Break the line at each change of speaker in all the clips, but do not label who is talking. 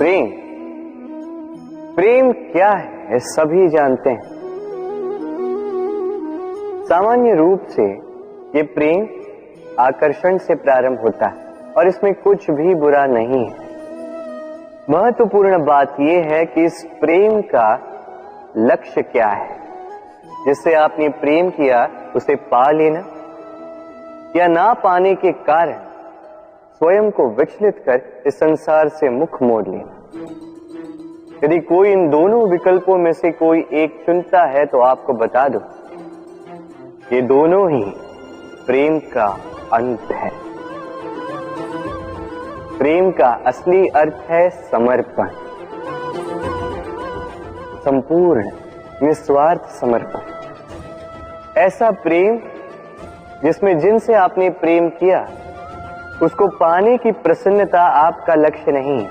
प्रेम प्रेम क्या है सभी जानते हैं। सामान्य रूप से ये प्रेम आकर्षण से प्रारंभ होता है और इसमें कुछ भी बुरा नहीं है। महत्वपूर्ण बात यह है कि इस प्रेम का लक्ष्य क्या है। जिससे आपने प्रेम किया उसे पा लेना या ना पाने के कारण स्वयं को विचलित कर इस संसार से मुख मोड़ लेना। यदि कोई इन दोनों विकल्पों में से कोई एक चुनता है तो आपको बता दो, ये दोनों ही प्रेम का अंत है। प्रेम का असली अर्थ है समर्पण, संपूर्ण निस्वार्थ समर्पण। ऐसा प्रेम जिसमें जिनसे आपने प्रेम किया उसको पाने की प्रसन्नता आपका लक्ष्य नहीं।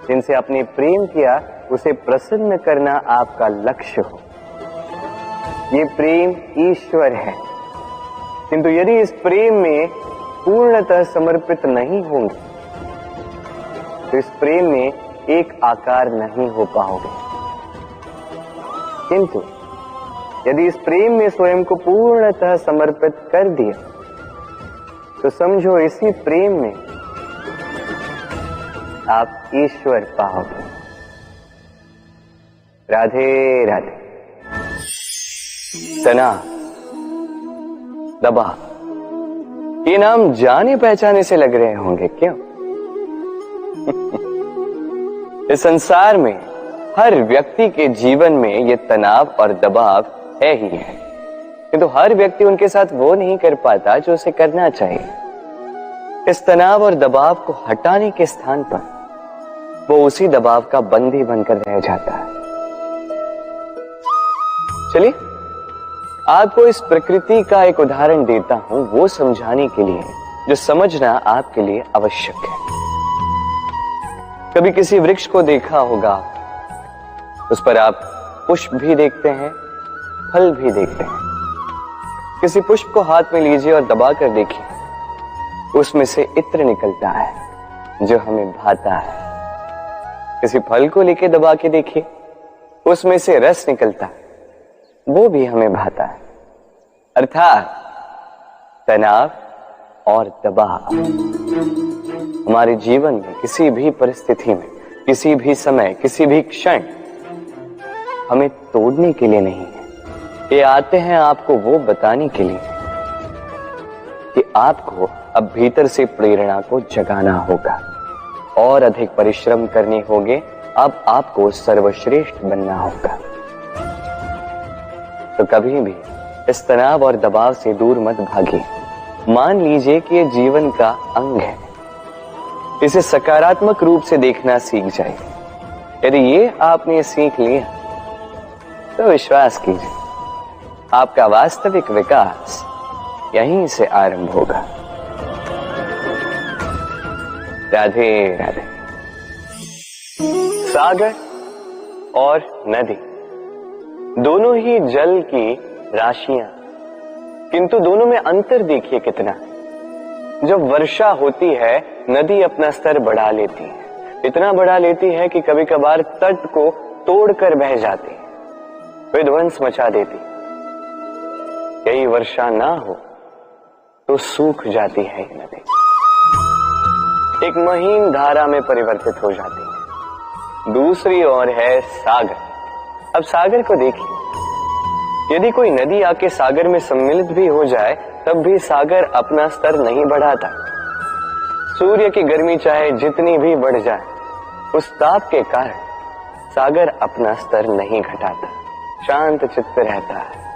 जिनसे आपने प्रेम किया उसे प्रसन्न करना आपका लक्ष्य हो। ये प्रेम ईश्वर है, किंतु यदि इस प्रेम में पूर्णतः समर्पित नहीं होंगे तो इस प्रेम में एक आकार नहीं हो पाओगे। किंतु यदि इस प्रेम में स्वयं को पूर्णतः समर्पित कर दिया तो समझो इसी प्रेम में आप ईश्वर पाओगे। राधे राधे। तनाव, दबाव, ये नाम जाने पहचाने से लग रहे होंगे, क्यों? इस संसार में हर व्यक्ति के जीवन में ये तनाव और दबाव है ही है, किंतु हर व्यक्ति उनके साथ वो नहीं कर पाता जो उसे करना चाहिए। इस तनाव और दबाव को हटाने के स्थान पर वो उसी दबाव का बंदी बनकर रह जाता है। चलिए आपको इस प्रकृति का एक उदाहरण देता हूं, वो समझाने के लिए जो समझना आपके लिए आवश्यक है। कभी किसी वृक्ष को देखा होगा, उस पर आप पुष्प भी देखते हैं, फल भी देखते हैं। किसी पुष्प को हाथ में लीजिए और दबाकर देखिए, उसमें से इत्र निकलता है जो हमें भाता है। किसी फल को लेके दबा के देखिए, उसमें से रस निकलता है, वो भी हमें भाता है। अर्थात तनाव और दबाव हमारे जीवन में किसी भी परिस्थिति में, किसी भी समय, किसी भी क्षण हमें तोड़ने के लिए नहीं है। ये आते हैं आपको वो बताने के लिए कि आपको अब भीतर से प्रेरणा को जगाना होगा और अधिक परिश्रम करने होंगे। अब आपको सर्वश्रेष्ठ बनना होगा। तो कभी भी इस तनाव और दबाव से दूर मत भागिए। मान लीजिए कि ये जीवन का अंग है, इसे सकारात्मक रूप से देखना सीख जाइए। यदि ये आपने सीख लिया तो विश्वास कीजिए आपका वास्तविक विकास यहीं से आरंभ होगा। राधे राधे। सागर और नदी दोनों ही जल की राशियां, किंतु दोनों में अंतर देखिए कितना। जब वर्षा होती है नदी अपना स्तर बढ़ा लेती है, इतना बढ़ा लेती है कि कभी कभार तट को तोड़कर बह जाती है, विध्वंस मचा देती। यही वर्षा ना हो तो सूख जाती है ये नदी, एक महीन धारा में परिवर्तित हो जाती है। दूसरी ओर है सागर। अब सागर को देखिए, यदि कोई नदी आके सागर में सम्मिलित भी हो जाए तब भी सागर अपना स्तर नहीं बढ़ाता। सूर्य की गर्मी चाहे जितनी भी बढ़ जाए, उस ताप के कारण सागर अपना स्तर नहीं घटाता, शांत चित्त रहता है,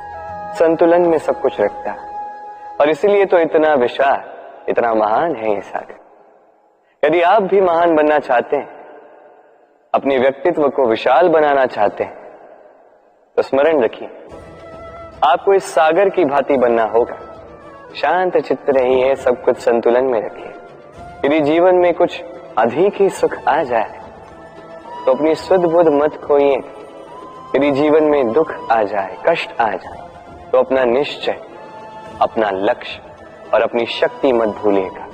संतुलन में सब कुछ रखता है। और इसलिए तो इतना विशाल, इतना महान है ये सागर। यदि आप भी महान बनना चाहते हैं, अपने व्यक्तित्व को विशाल बनाना चाहते हैं, तो स्मरण रखिए आपको इस सागर की भांति बनना होगा। शांत चित्त रहिए, सब कुछ संतुलन में रखिए। यदि जीवन में कुछ अधिक ही सुख आ जाए तो अपनी सुध बुध मत खोइए। यदि जीवन में दुख आ जाए, कष्ट आ जाए, तो अपना निश्चय, अपना लक्ष्य और अपनी शक्ति मत भूलिएगा,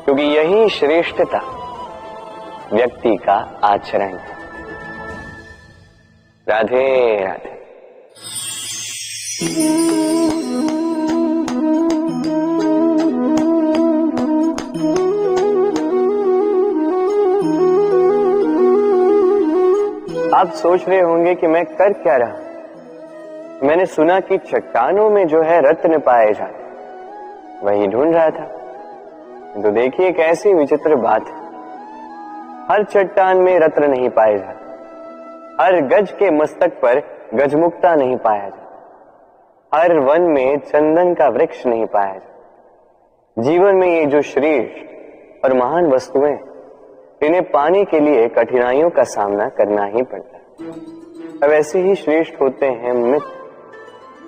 क्योंकि यही श्रेष्ठता, व्यक्ति का आचरण है। राधे राधे। आप सोच रहे होंगे कि मैं कर क्या रहा। मैंने सुना कि चट्टानों में जो है रत्न पाए जाते, वही ढूंढ रहा था। तो देखिए कैसी विचित्र बात है। हर चट्टान में रत्न नहीं पाए जाते, हर गज के मस्तक पर गजमुक्ता नहीं पाया जाता, हर वन में चंदन का वृक्ष नहीं पाया जाता। जीवन में ये जो श्रेष्ठ और महान वस्तुएं, इन्हें पाने के लिए कठिनाइयों का सामना करना ही पड़ता है। अब ऐसे ही श्रेष्ठ होते हैं मित्र,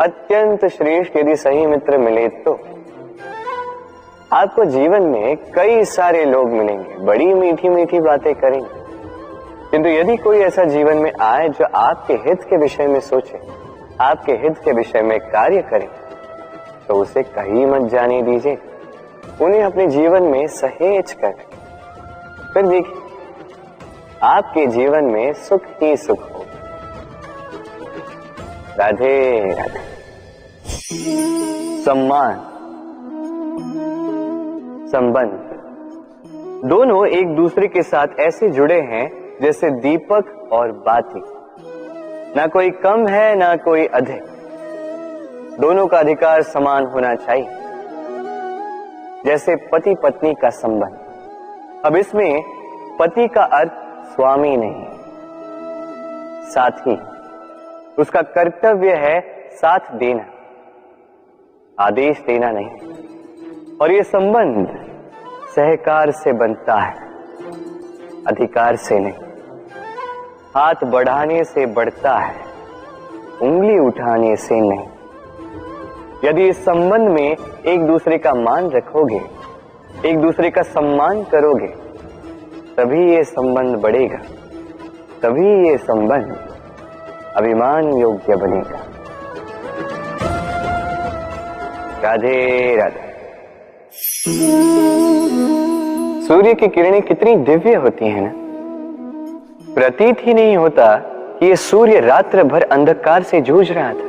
अत्यंत श्रेष्ठ यदि सही मित्र मिले तो। आपको जीवन में कई सारे लोग मिलेंगे, बड़ी मीठी मीठी बातें करेंगे, किंतु यदि कोई ऐसा जीवन में आए जो आपके हित के विषय में सोचे, आपके हित के विषय में कार्य करे, तो उसे कहीं मत जाने दीजिए। उन्हें अपने जीवन में सहेज कर, फिर देखिए आपके जीवन में सुख ही सुख हो। राधे राधे। सम्मान, संबंध, दोनों एक दूसरे के साथ ऐसे जुड़े हैं जैसे दीपक और बाती। ना कोई कम है ना कोई अधिक, दोनों का अधिकार समान होना चाहिए, जैसे पति पत्नी का संबंध। अब इसमें पति का अर्थ स्वामी नहीं, साथी। उसका कर्तव्य है साथ देना, आदेश देना नहीं। और ये संबंध सहकार से बनता है, अधिकार से नहीं। हाथ बढ़ाने से बढ़ता है, उंगली उठाने से नहीं। यदि इस संबंध में एक दूसरे का मान रखोगे, एक दूसरे का सम्मान करोगे, तभी ये संबंध बढ़ेगा, तभी ये संबंध अभिमान योग्य बनेगा। राधे राधे। सूर्य की किरणें कितनी दिव्य होती हैं ना। प्रतीत ही नहीं होता कि ये सूर्य रात्र भर अंधकार से जूझ रहा था।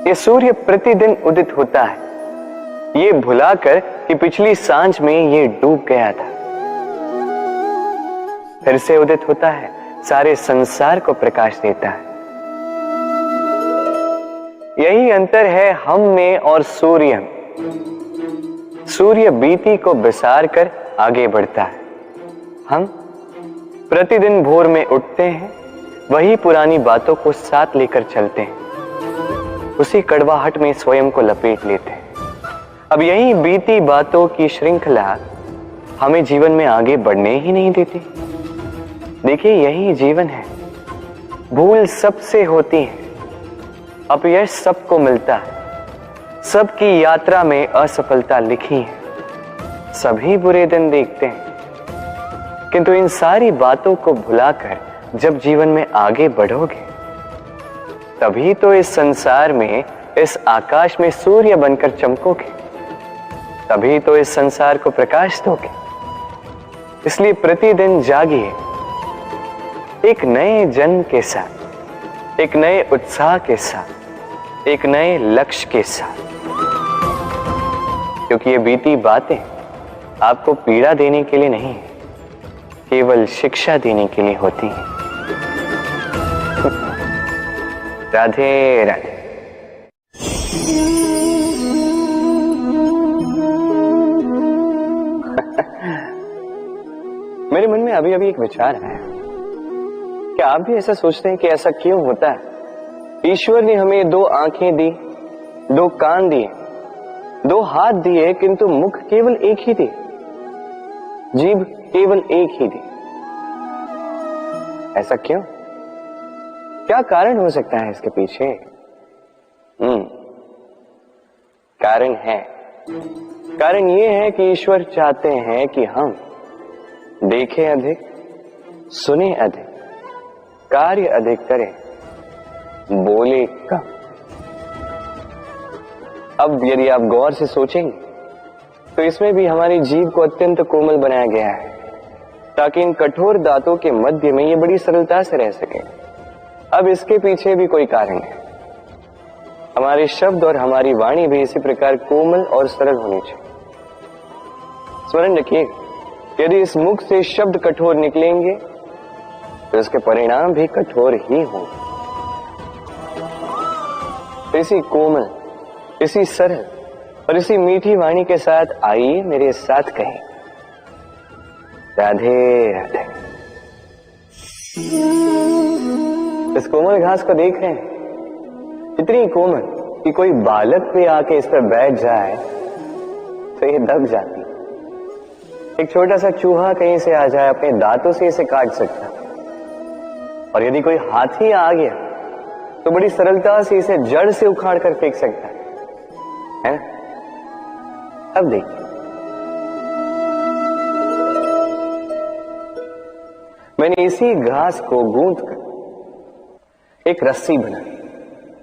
ये सूर्य प्रतिदिन उदित होता है, ये भुलाकर कि पिछली सांझ में ये डूब गया था। फिर से उदित होता है, सारे संसार को प्रकाश देता है। यही अंतर है हम में और सूर्य में। सूर्य बीती को बिसार कर आगे बढ़ता है, हम प्रतिदिन भोर में उठते हैं, वही पुरानी बातों को साथ लेकर चलते हैं, उसी कड़वाहट में स्वयं को लपेट लेते हैं। अब यही बीती बातों की श्रृंखला हमें जीवन में आगे बढ़ने ही नहीं देती। देखिए यही जीवन है। भूल सबसे होती है, अपयश सबको मिलता है, सबकी यात्रा में असफलता लिखी है, सभी बुरे दिन देखते हैं। किंतु इन सारी बातों को भुलाकर जब जीवन में आगे बढ़ोगे, तभी तो इस संसार में, इस आकाश में सूर्य बनकर चमकोगे, तभी तो इस संसार को प्रकाश दोगे। इसलिए प्रतिदिन जागिए, एक नए जन्म के साथ, एक नए उत्साह के साथ, एक नए लक्ष्य के साथ। क्योंकि ये बीती बातें आपको पीड़ा देने के लिए नहीं, केवल शिक्षा देने के लिए होती हैं। राधे राधे। मेरे मन में अभी अभी एक विचार है। क्या आप भी ऐसा सोचते हैं कि ऐसा क्यों होता है? ईश्वर ने हमें दो आंखें दी, दो कान दिए, दो हाथ दिए, किंतु मुख केवल एक ही दिए, जीभ केवल एक ही दी। ऐसा क्यों? क्या कारण हो सकता है इसके पीछे? कारण है। कारण ये है कि ईश्वर चाहते हैं कि हम देखें अधिक, सुने अधिक, कार्य अधिक करें, बोले कम। अब यदि आप गौर से सोचेंगे तो इसमें भी हमारी जीभ को अत्यंत कोमल बनाया गया है ताकि इन कठोर दांतों के मध्य में ये बड़ी सरलता से रह सके। अब इसके पीछे भी कोई कारण है। हमारे शब्द और हमारी वाणी भी इसी प्रकार कोमल और सरल होनी चाहिए। स्मरण रखिए, यदि इस मुख से शब्द कठोर निकलेंगे तो इसके परिणाम भी कठोर ही होंगे। इसी कोमल, इसी सरल और इसी मीठी वाणी के साथ आइए मेरे साथ कहें, राधे राधे। इस कोमल घास को देख रहे हैं, इतनी कोमल कि कोई बालक भी आके इस पर बैठ जाए तो ये दब जाती। एक छोटा सा चूहा कहीं से आ जाए, अपने दांतों से इसे काट सकता, और यदि कोई हाथी आ गया तो बड़ी सरलता से इसे जड़ से उखाड़ कर फेंक सकता है ना? अब देखिए, मैंने इसी घास को गूंथ कर एक रस्सी बनाई,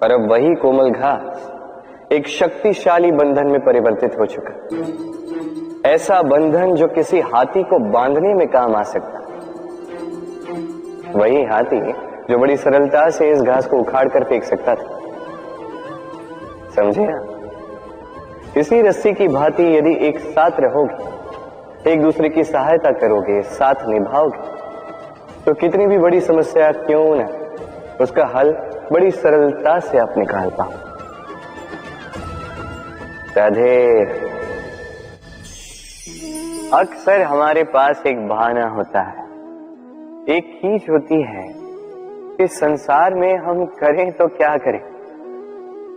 और अब वही कोमल घास एक शक्तिशाली बंधन में परिवर्तित हो चुका। ऐसा बंधन जो किसी हाथी को बांधने में काम आ सकता। वही हाथी जो बड़ी सरलता से इस घास को उखाड़ कर फेंक सकता था। समझे आप? इसी रस्सी की भांति यदि एक साथ रहोगे, एक दूसरे की सहायता करोगे, साथ निभाओगे, तो कितनी भी बड़ी समस्या क्यों न, उसका हल बड़ी सरलता से आप निकाल पाओ। राधे। अक्सर हमारे पास एक बहाना होता है, एक खींच होती है कि संसार में हम करें तो क्या करें,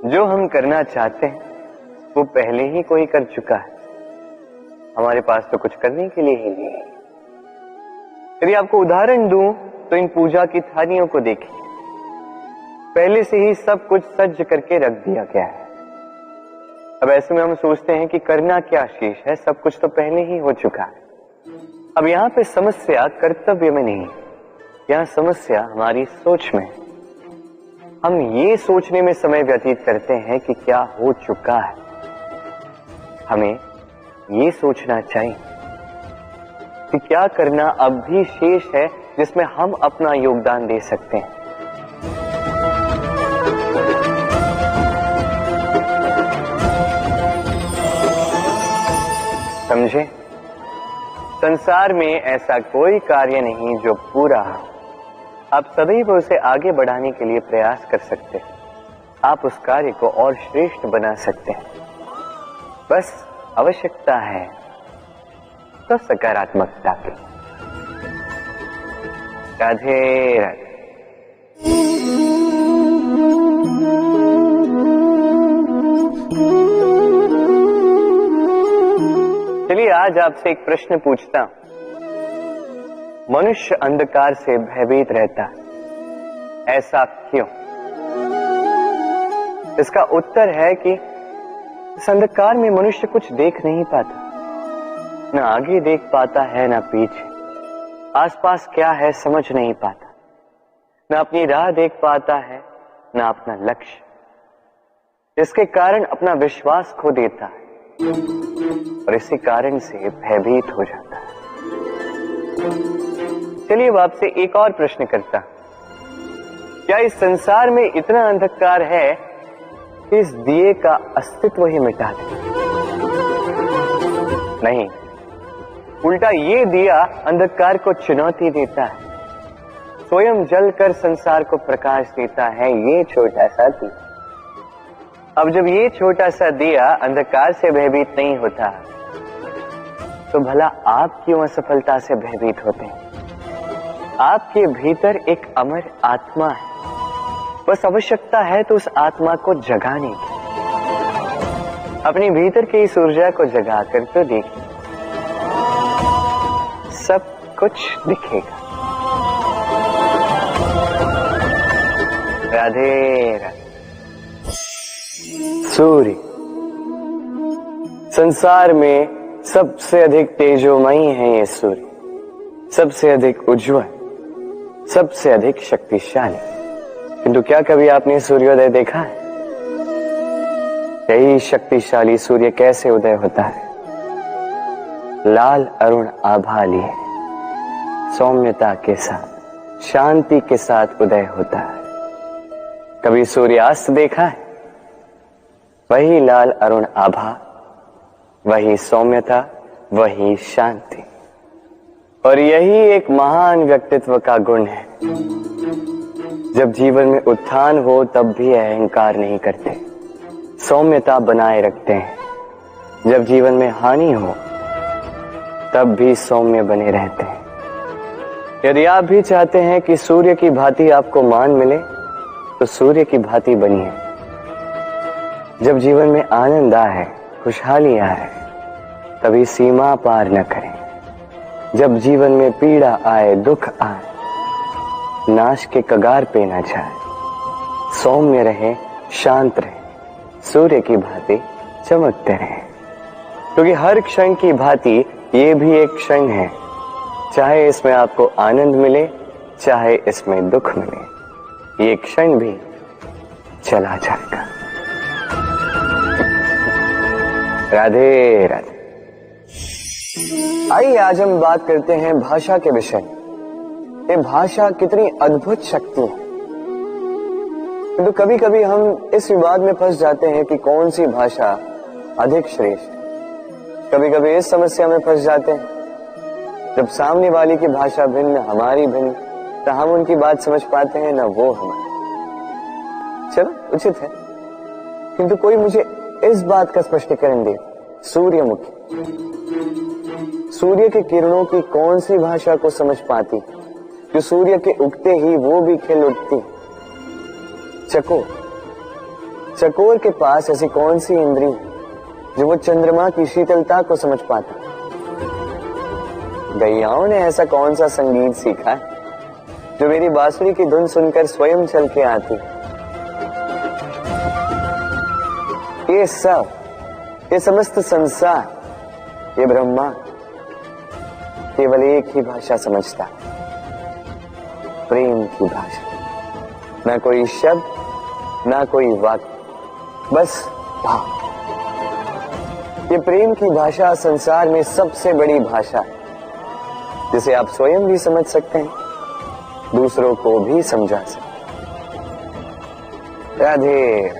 जो हम करना चाहते हैं वो पहले ही कोई कर चुका है, हमारे पास तो कुछ करने के लिए ही नहीं है। यदि आपको उदाहरण दूं तो इन पूजा की थालियों को देखिए, पहले से ही सब कुछ सज्ज करके रख दिया गया है। अब ऐसे में हम सोचते हैं कि करना क्या शेष है, सब कुछ तो पहले ही हो चुका है। अब यहाँ पे समस्या कर्तव्य में नहीं, यहाँ समस्या हमारी सोच में। हम ये सोचने में समय व्यतीत करते हैं कि क्या हो चुका है। हमें ये सोचना चाहिए कि क्या करना अब भी शेष है जिसमें हम अपना योगदान दे सकते हैं। समझे? संसार में ऐसा कोई कार्य नहीं जो पूरा हो। आप सदैव उसे आगे बढ़ाने के लिए प्रयास कर सकते हैं। आप उस कार्य को और श्रेष्ठ बना सकते हैं। बस आवश्यकता है तो सकारात्मकता की। राधे राधे। चलिए आज आपसे एक प्रश्न पूछता हूं। मनुष्य अंधकार से भयभीत रहता है, ऐसा क्यों? इसका उत्तर है कि इस अंधकार में मनुष्य कुछ देख नहीं पाता, न आगे देख पाता है न पीछे, आसपास क्या है समझ नहीं पाता, न अपनी राह देख पाता है न अपना लक्ष्य। इसके कारण अपना विश्वास खो देता है और इसी कारण से भयभीत हो जाता है। चलिए अब आपसे एक और प्रश्न करता, क्या इस संसार में इतना अंधकार है कि इस दिए का अस्तित्व ही मिटा दे? नहीं, उल्टा ये दिया अंधकार को चुनौती देता है, स्वयं जलकर संसार को प्रकाश देता है। ये छोटा सा दिया। अब जब ये छोटा सा दिया अंधकार से भयभीत नहीं होता, तो भला आप क्यों असफलता से भयभीत होते हैं? आपके भीतर एक अमर आत्मा है, बस आवश्यकता है तो उस आत्मा को जगाने की। अपने भीतर की इस ऊर्जा को जगाकर तो देखिए, सब कुछ दिखेगा। राधे राधे। सूर्य संसार में सबसे अधिक तेजोमयी है। ये सूर्य सबसे अधिक उज्जवल, सबसे अधिक शक्तिशाली। किंतु क्या कभी आपने सूर्योदय देखा है? यही शक्तिशाली सूर्य कैसे उदय होता है? लाल अरुण आभा लिए सौम्यता के साथ शांति के साथ उदय होता है। कभी सूर्यास्त देखा है? वही लाल अरुण आभा, वही सौम्यता, वही शांति। और यही एक महान व्यक्तित्व का गुण है। जब जीवन में उत्थान हो तब भी अहंकार नहीं करते, सौम्यता बनाए रखते हैं। जब जीवन में हानि हो तब भी सौम्य बने रहते हैं। यदि आप भी चाहते हैं कि सूर्य की भांति आपको मान मिले तो सूर्य की भांति बनिए। जब जीवन में आनंद आए, खुशहाली आए, कभी सीमा पार न करें। जब जीवन में पीड़ा आए, दुख आए, नाश के कगार पे न जाए। सौम्य रहे, शांत रहे, सूर्य की भांति चमकते रहे। क्योंकि हर क्षण की भांति ये भी एक क्षण है, चाहे इसमें आपको आनंद मिले, चाहे इसमें दुख मिले, ये क्षण भी चला जाएगा। राधे राधे। आइए आज हम बात करते हैं भाषा के विषय। ये भाषा कितनी अद्भुत शक्ति है। तो कभी कभी हम इस विवाद में फंस जाते हैं कि कौन सी भाषा अधिक श्रेष्ठ। कभी कभी इस समस्या में फंस जाते हैं जब सामने वाली की भाषा भिन्न, हमारी भिन्न, तो हम उनकी बात समझ पाते हैं ना वो हमारी। चलो उचित है, किंतु कोई मुझे इस बात का स्पष्टीकरण दे। सूर्यमुखी, सूर्य के किरणों की कौन सी भाषा को समझ पाती जो सूर्य के उगते ही वो भी खिल उठती? चकोर, चकोर के पास ऐसी कौन सी इंद्री जो वो चंद्रमा की शीतलता को समझ पाता? गैयाओं ने ऐसा कौन सा संगीत सीखा है जो मेरी बांसुरी की धुन सुनकर स्वयं चल के आती? ये सब, ये समस्त संसार, ये ब्रह्मा केवल एक ही भाषा समझता है, प्रेम की भाषा। ना कोई शब्द, ना कोई वाक्य, बस भाव। ये प्रेम की भाषा संसार में सबसे बड़ी भाषा है, जिसे आप स्वयं भी समझ सकते हैं, दूसरों को भी समझा सकते हैं। राधे।